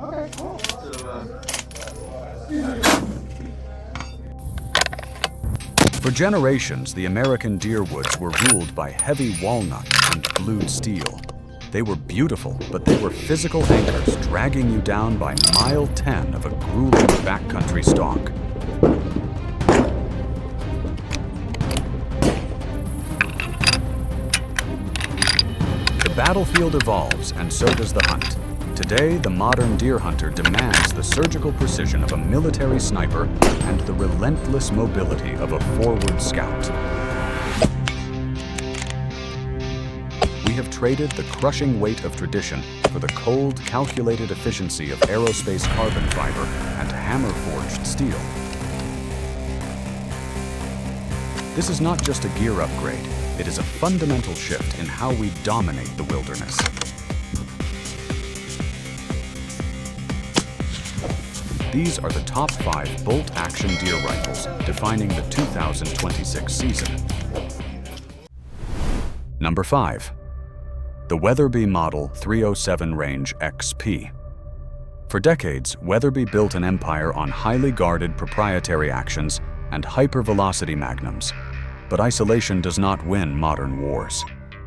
Okay, cool. For generations, the American deer woods were ruled by heavy walnut and blued steel. They were beautiful, but they were physical anchors dragging you down by mile 10 of a grueling backcountry stalk. The battlefield evolves, and so does the hunt. Today, the modern deer hunter demands the surgical precision of a military sniper and the relentless mobility of a forward scout. We have traded the crushing weight of tradition for the cold, calculated efficiency of aerospace carbon fiber and hammer-forged steel. This is not just a gear upgrade, it is a fundamental shift in how we dominate the wilderness. These are the top 5 bolt-action deer rifles defining the 2026 season. Number 5. The Weatherby Model 307 Range XP. For decades, Weatherby built an empire on highly guarded proprietary actions and hypervelocity magnums. But isolation does not win modern wars.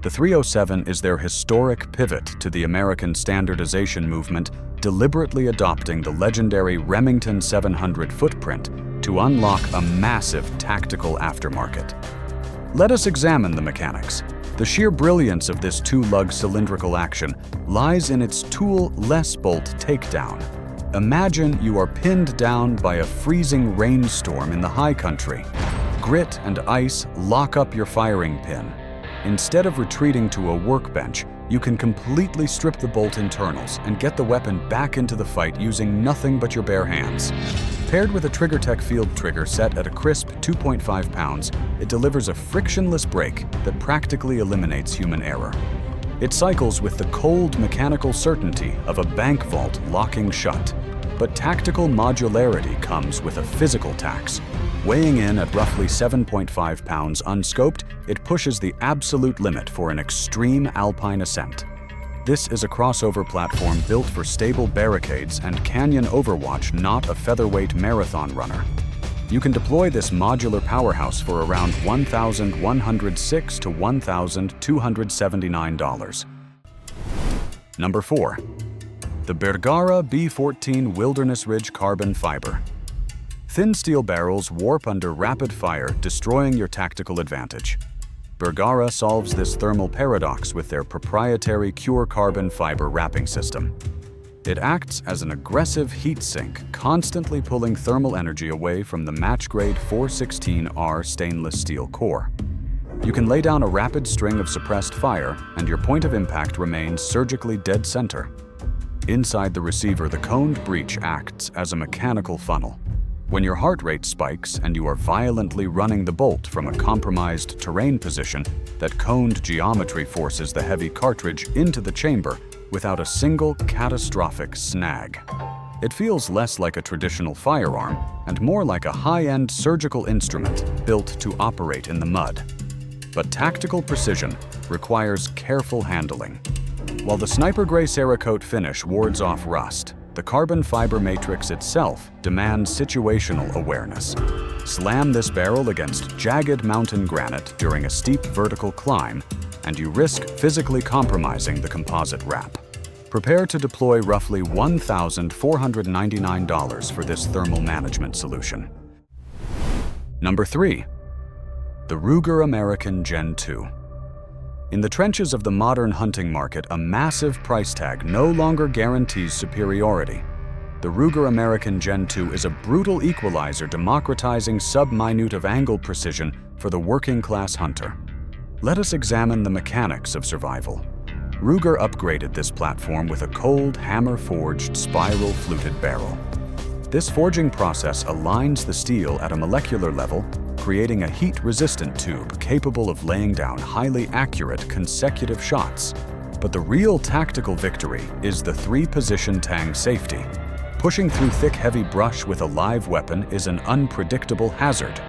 The 307 is their historic pivot to the American standardization movement, deliberately adopting the legendary Remington 700 footprint to unlock a massive tactical aftermarket. Let us examine the mechanics. The sheer brilliance of this two-lug cylindrical action lies in its tool-less bolt takedown. Imagine you are pinned down by a freezing rainstorm in the high country. Grit and ice lock up your firing pin. Instead of retreating to a workbench, you can completely strip the bolt internals and get the weapon back into the fight using nothing but your bare hands. Paired with a TriggerTech field trigger set at a crisp 2.5 pounds, it delivers a frictionless brake that practically eliminates human error. It cycles with the cold mechanical certainty of a bank vault locking shut. But tactical modularity comes with a physical tax. Weighing in at roughly 7.5 pounds unscoped, it pushes the absolute limit for an extreme alpine ascent. This is a crossover platform built for stable barricades and canyon overwatch, not a featherweight marathon runner. You can deploy this modular powerhouse for around $1,106 to $1,279. Number 4. The Bergara B14 Wilderness Ridge Carbon Fiber. Thin steel barrels warp under rapid fire, destroying your tactical advantage. Bergara solves this thermal paradox with their proprietary Cure carbon fiber wrapping system. It acts as an aggressive heat sink, constantly pulling thermal energy away from the match-grade 416R stainless steel core. You can lay down a rapid string of suppressed fire, and your point of impact remains surgically dead center. Inside the receiver, the coned breech acts as a mechanical funnel. When your heart rate spikes and you are violently running the bolt from a compromised terrain position, that coned geometry forces the heavy cartridge into the chamber without a single catastrophic snag. It feels less like a traditional firearm and more like a high-end surgical instrument built to operate in the mud. But tactical precision requires careful handling. While the Sniper Gray Cerakote finish wards off rust, the carbon fiber matrix itself demands situational awareness. Slam this barrel against jagged mountain granite during a steep vertical climb, and you risk physically compromising the composite wrap. Prepare to deploy roughly $1,499 for this thermal management solution. Number 3. The Ruger American Gen 2. In the trenches of the modern hunting market, a massive price tag no longer guarantees superiority. The Ruger American Gen 2 is a brutal equalizer democratizing sub-minute of angle precision for the working-class hunter. Let us examine the mechanics of survival. Ruger upgraded this platform with a cold, hammer-forged, spiral-fluted barrel. This forging process aligns the steel at a molecular level, creating a heat-resistant tube capable of laying down highly accurate consecutive shots. But the real tactical victory is the 3-position tang safety. Pushing through thick, heavy brush with a live weapon is an unpredictable hazard.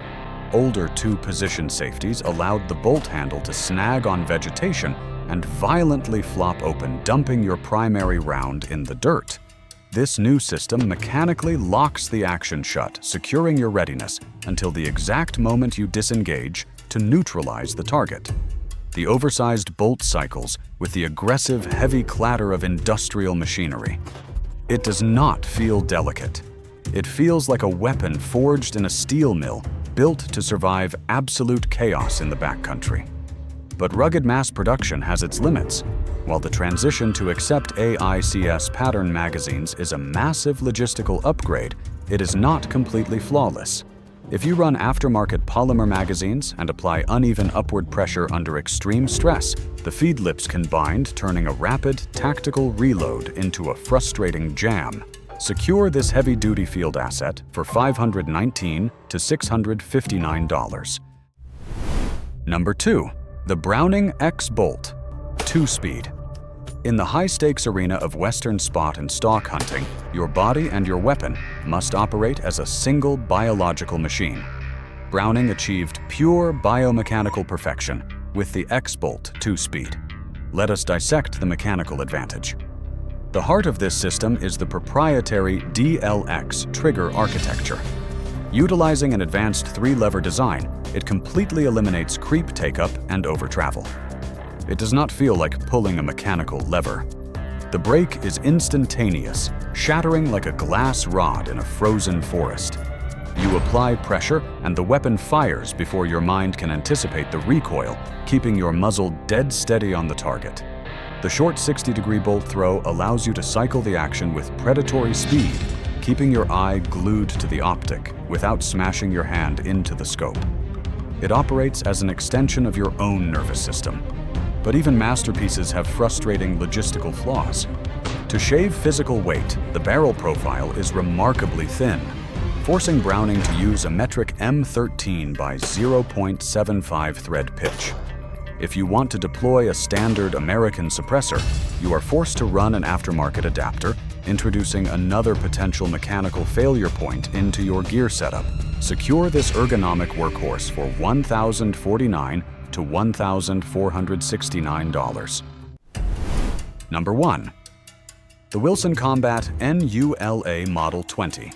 Older 2-position safeties allowed the bolt handle to snag on vegetation and violently flop open, dumping your primary round in the dirt. This new system mechanically locks the action shut, securing your readiness until the exact moment you disengage to neutralize the target. The oversized bolt cycles with the aggressive, heavy clatter of industrial machinery. It does not feel delicate. It feels like a weapon forged in a steel mill, built to survive absolute chaos in the backcountry. But rugged mass production has its limits. While the transition to accept AICS pattern magazines is a massive logistical upgrade, it is not completely flawless. If you run aftermarket polymer magazines and apply uneven upward pressure under extreme stress, the feed lips can bind, turning a rapid, tactical reload into a frustrating jam. Secure this heavy-duty field asset for $519 to $659. Number 2. The Browning X-Bolt 2-Speed. In the high-stakes arena of Western spot and stalk hunting, your body and your weapon must operate as a single biological machine. Browning achieved pure biomechanical perfection with the X-Bolt 2-Speed. Let us dissect the mechanical advantage. The heart of this system is the proprietary DLX trigger architecture. Utilizing an advanced 3-lever design, it completely eliminates creep take-up and over-travel. It does not feel like pulling a mechanical lever. The brake is instantaneous, shattering like a glass rod in a frozen forest. You apply pressure and the weapon fires before your mind can anticipate the recoil, keeping your muzzle dead steady on the target. The short 60-degree bolt throw allows you to cycle the action with predatory speed, keeping your eye glued to the optic without smashing your hand into the scope. It operates as an extension of your own nervous system. But even masterpieces have frustrating logistical flaws. To shave physical weight, the barrel profile is remarkably thin, forcing Browning to use a metric M13 by 0.75 thread pitch. If you want to deploy a standard American suppressor, you are forced to run an aftermarket adapter, introducing another potential mechanical failure point into your gear setup. Secure this ergonomic workhorse for $1,049 to $1,469. Number 1. The Wilson Combat NULA Model 20.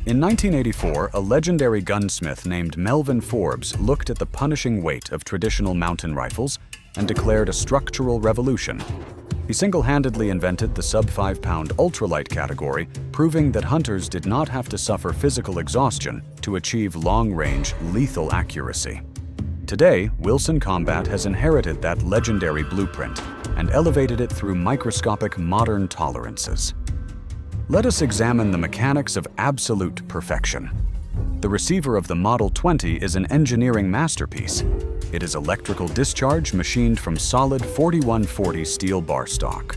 In 1984, a legendary gunsmith named Melvin Forbes looked at the punishing weight of traditional mountain rifles and declared a structural revolution. He single-handedly invented the sub-5-pound ultralight category, proving that hunters did not have to suffer physical exhaustion to achieve long-range, lethal accuracy. Today, Wilson Combat has inherited that legendary blueprint and elevated it through microscopic modern tolerances. Let us examine the mechanics of absolute perfection. The receiver of the Model 20 is an engineering masterpiece. It is electrical discharge machined from solid 4140 steel bar stock.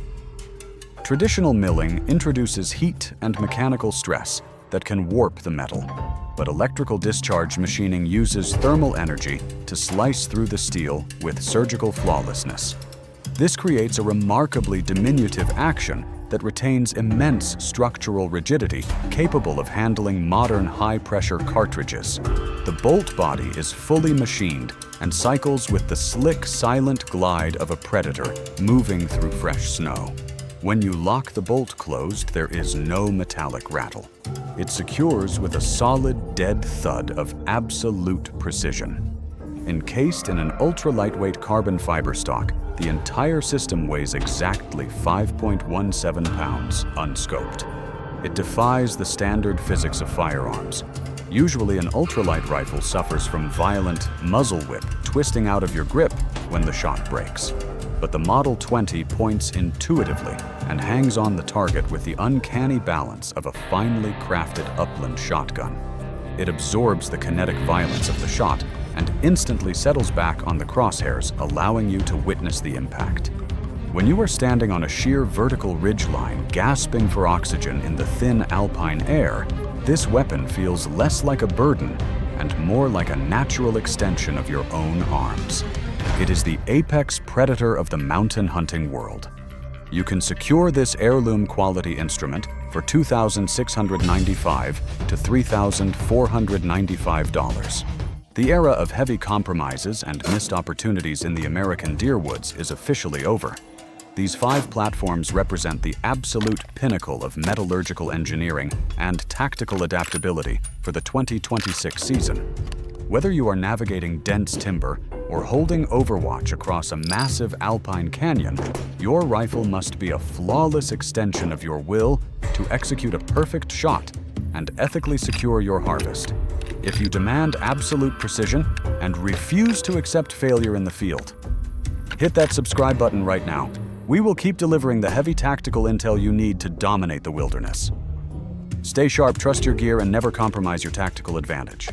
Traditional milling introduces heat and mechanical stress that can warp the metal, but electrical discharge machining uses thermal energy to slice through the steel with surgical flawlessness. This creates a remarkably diminutive action that retains immense structural rigidity, capable of handling modern high-pressure cartridges. The bolt body is fully machined and cycles with the slick, silent glide of a predator moving through fresh snow. When you lock the bolt closed, there is no metallic rattle. It secures with a solid, dead thud of absolute precision. Encased in an ultra-lightweight carbon fiber stock, the entire system weighs exactly 5.17 pounds unscoped. It defies the standard physics of firearms. Usually, an ultralight rifle suffers from violent muzzle whip, twisting out of your grip when the shot breaks. But the Model 20 points intuitively and hangs on the target with the uncanny balance of a finely crafted upland shotgun. It absorbs the kinetic violence of the shot and instantly settles back on the crosshairs, allowing you to witness the impact. When you are standing on a sheer vertical ridgeline, gasping for oxygen in the thin alpine air, this weapon feels less like a burden and more like a natural extension of your own arms. It is the apex predator of the mountain hunting world. You can secure this heirloom quality instrument for $2,695 to $3,495. The era of heavy compromises and missed opportunities in the American deer woods is officially over. These 5 platforms represent the absolute pinnacle of metallurgical engineering and tactical adaptability for the 2026 season. Whether you are navigating dense timber or holding overwatch across a massive alpine canyon, your rifle must be a flawless extension of your will to execute a perfect shot and ethically secure your harvest. If you demand absolute precision and refuse to accept failure in the field, hit that subscribe button right now. We will keep delivering the heavy tactical intel you need to dominate the wilderness. Stay sharp, trust your gear, and never compromise your tactical advantage.